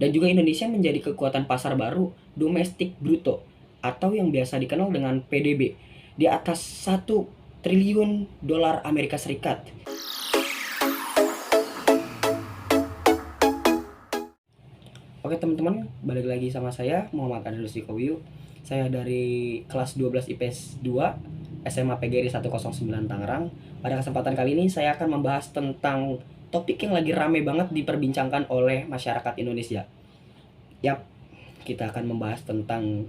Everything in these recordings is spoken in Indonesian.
Dan juga Indonesia menjadi kekuatan pasar baru domestik bruto atau yang biasa dikenal dengan PDB di atas 1 triliun dolar Amerika Serikat. Oke teman-teman, balik lagi sama saya Muhammad Adrus Dikowiu. Saya dari kelas 12 IPS 2 SMA PGRI 109 Tangerang. Pada kesempatan kali ini saya akan membahas tentang topik yang lagi rame banget diperbincangkan oleh masyarakat Indonesia. Yap, kita akan membahas tentang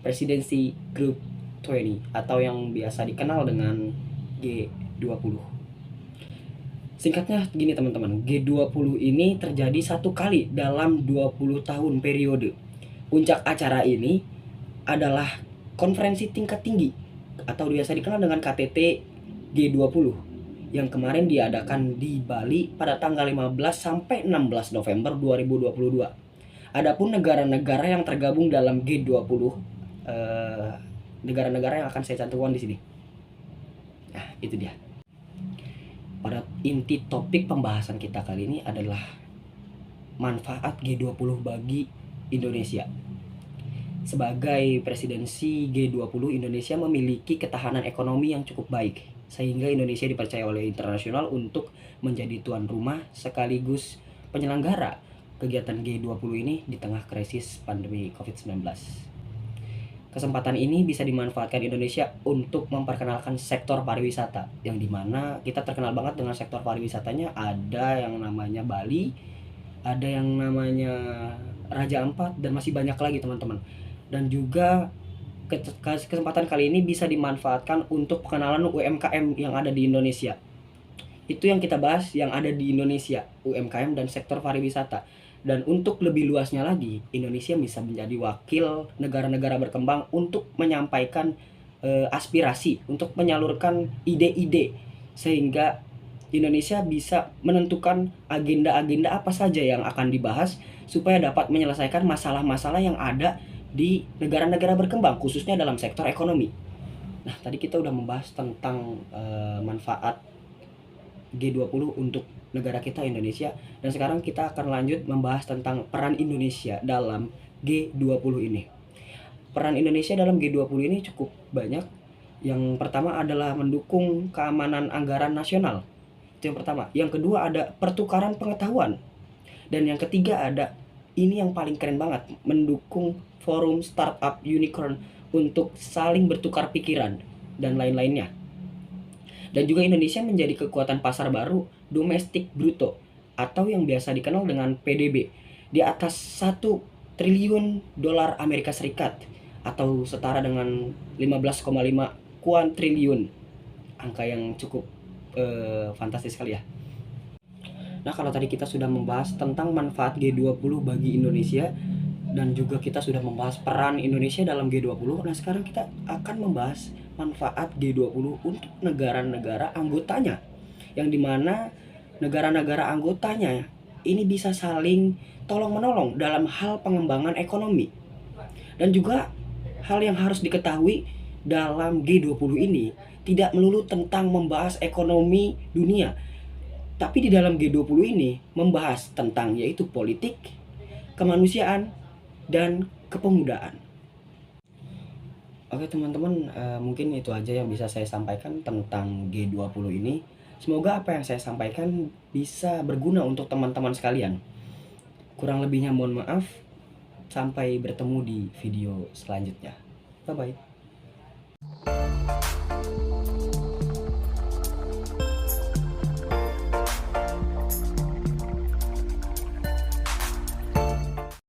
Presidency Group 20 atau yang biasa dikenal dengan G20. Singkatnya gini teman-teman, G20 ini terjadi satu kali dalam 20 tahun periode. Puncak acara ini adalah konferensi tingkat tinggi atau biasa dikenal dengan KTT G20 yang kemarin diadakan di Bali pada tanggal 15 sampai 16 November 2022. Adapun negara-negara yang tergabung dalam G20, negara-negara yang akan saya cantumkan di sini. Nah, itu dia. Pada inti topik pembahasan kita kali ini adalah manfaat G20 bagi Indonesia. Sebagai presidensi G20, Indonesia memiliki ketahanan ekonomi yang cukup baik, sehingga Indonesia dipercaya oleh internasional untuk menjadi tuan rumah sekaligus penyelenggara kegiatan G20 ini di tengah krisis pandemi COVID-19. Kesempatan ini bisa dimanfaatkan Indonesia untuk memperkenalkan sektor pariwisata, yang dimana kita terkenal banget dengan sektor pariwisatanya. Ada yang namanya Bali, ada yang namanya Raja Ampat, dan masih banyak lagi teman-teman. Dan juga kesempatan kali ini bisa dimanfaatkan untuk pengenalan UMKM yang ada di Indonesia. Itu yang kita bahas yang ada di Indonesia, UMKM dan sektor pariwisata. Dan untuk lebih luasnya lagi, Indonesia bisa menjadi wakil negara-negara berkembang untuk menyampaikan aspirasi, untuk menyalurkan ide-ide, sehingga Indonesia bisa menentukan agenda-agenda apa saja yang akan dibahas supaya dapat menyelesaikan masalah-masalah yang ada di negara-negara berkembang, khususnya dalam sektor ekonomi. Nah, tadi kita udah membahas tentang manfaat G20 untuk negara kita Indonesia, dan sekarang kita akan lanjut membahas tentang peran Indonesia dalam G20 ini. Peran Indonesia dalam G20 ini cukup banyak. Yang pertama adalah mendukung keamanan anggaran nasional. Itu yang pertama. Yang kedua ada pertukaran pengetahuan. Dan yang ketiga ada, ini yang paling keren banget, mendukung forum startup unicorn untuk saling bertukar pikiran dan lain-lainnya. Dan juga Indonesia menjadi kekuatan pasar baru domestik bruto atau yang biasa dikenal dengan PDB di atas 1 triliun dolar Amerika Serikat atau setara dengan 15,5 kuadriliun. Angka yang cukup fantastis sekali ya. Nah, kalau tadi kita sudah membahas tentang manfaat G20 bagi Indonesia dan juga kita sudah membahas peran Indonesia dalam G20. Nah, sekarang kita akan membahas manfaat G20 untuk negara-negara anggotanya, yang dimana negara-negara anggotanya ini bisa saling tolong-menolong dalam hal pengembangan ekonomi. Dan juga hal yang harus diketahui dalam G20 ini tidak melulu tentang membahas ekonomi dunia, tapi di dalam G20 ini membahas tentang yaitu politik, kemanusiaan, dan kepemudaan. Oke teman-teman, mungkin itu aja yang bisa saya sampaikan tentang G20 ini. Semoga apa yang saya sampaikan bisa berguna untuk teman-teman sekalian. Kurang lebihnya mohon maaf. Sampai bertemu di video selanjutnya. Bye-bye.